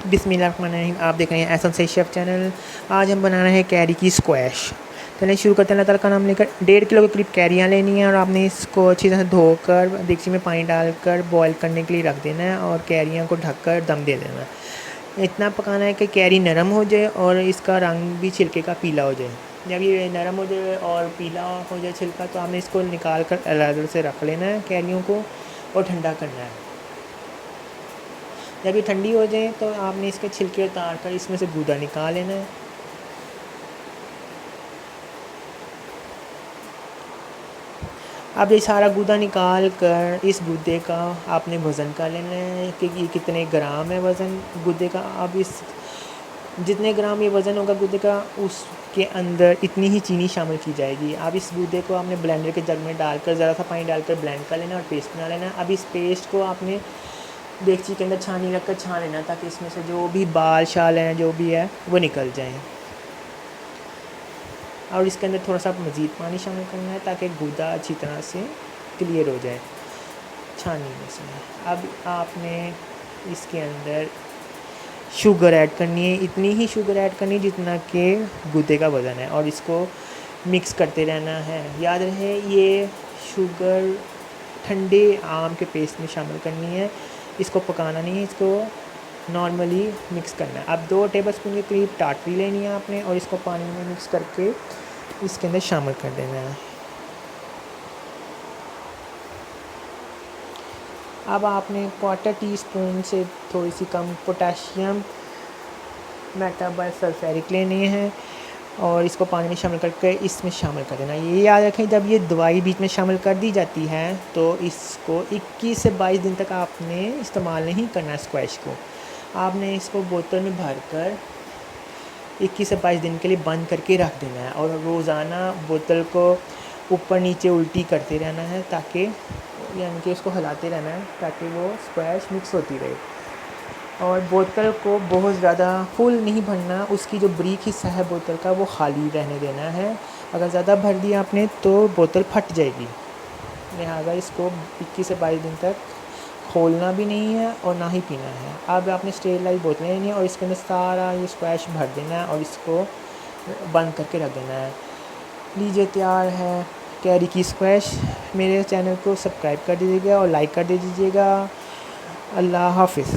बिस्मिल्लाहिर्रहमानिर्रहीम। आप देख रहे हैं एहसन सईद शेफ़ चैनल। आज हम बना रहे हैं कैरी की स्क्वैश। चलिए शुरू करते हैं। अल्लाह ताला का नाम लेकर 1.5 किलो के करीब कैरियाँ लेनी है और आपने इसको अच्छी तरह धोकर देगची में पानी डालकर बॉयल करने के लिए रख देना है और कैरियाँ को ढककर दम दे देना है। इतना पकाना है कि कैरी नरम हो जाए और इसका रंग भी छिलके का पीला हो जाए। जब ये नरम हो जाए और पीला हो जाए छिलका, तो आपने इसको निकाल कर अलग से रख लेना है कैरियों को और ठंडा करना है। जब ये ठंडी हो जाए तो आपने इसके छिलके उतार कर इसमें से गूदा निकाल लेना है। अब ये सारा गूदा निकाल कर इस गूदे का आपने वज़न कर लेना है कि ये कितने ग्राम है वज़न गूदे का। अब इस जितने ग्राम ये वज़न होगा गूदे का, उसके अंदर इतनी ही चीनी शामिल की जाएगी। अब इस गूदे को आपने ब्लेंडर के जग में डालकर ज़रा सा पानी डालकर ब्लेंड कर लेना और पेस्ट बना लेना। अब इस पेस्ट को आपने देगची के अंदर छानी रख कर छान लेना ताकि इसमें से जो भी बाल शाल हैं जो भी है वो निकल जाएं। और इसके अंदर थोड़ा सा मज़ीद पानी शामिल करना है ताकि गूदा अच्छी तरह से क्लियर हो जाए छानी में से। अब आपने इसके अंदर शुगर ऐड करनी है, इतनी ही शुगर ऐड करनी है जितना कि गूदे का वज़न है, और इसको मिक्स करते रहना है। याद रहे ये शुगर ठंडे आम के पेस्ट में शामिल करनी है, इसको पकाना नहीं है, इसको नॉर्मली मिक्स करना है। अब 2 टेबलस्पून के करीब टाटरी लेनी है आपने और इसको पानी में मिक्स करके इसके अंदर शामिल कर देना है। अब आपने 1/4 टीस्पून से थोड़ी सी कम पोटाशियम मेटाबाइसल्फेरिक लेनी है और इसको पानी में शामिल करके इसमें शामिल कर देना। ये याद रखें, जब ये दवाई बीच में शामिल कर दी जाती है तो इसको 21 से 22 दिन तक आपने इस्तेमाल नहीं करना स्क्वैश को। आपने इसको बोतल में भर कर 21 से 22 दिन के लिए बंद करके रख देना है और रोज़ाना बोतल को ऊपर नीचे उल्टी करते रहना है ताकि यानी कि उसको हिलाते रहना है ताकि वो स्क्वैश मिक्स होती रहे। और बोतल को बहुत ज़्यादा फुल नहीं भरना, उसकी जो ब्रीक हिस्सा है बोतल का वो खाली रहने देना है। अगर ज़्यादा भर दिया आपने तो बोतल फट जाएगी। लिहाजा इसको 21 से 22 दिन तक खोलना भी नहीं है और ना ही पीना है। अब आपने स्टेरलाइज बोतलें लेनी है और इसके अंदर सारा ये स्क्वैश भर देना है और इसको बंद करके रख देना है। लीजिए तैयार है कैरी की स्क्वैश। मेरे चैनल को सब्सक्राइब कर दीजिएगा और लाइक कर दीजिएगा। अल्लाह हाफिज़।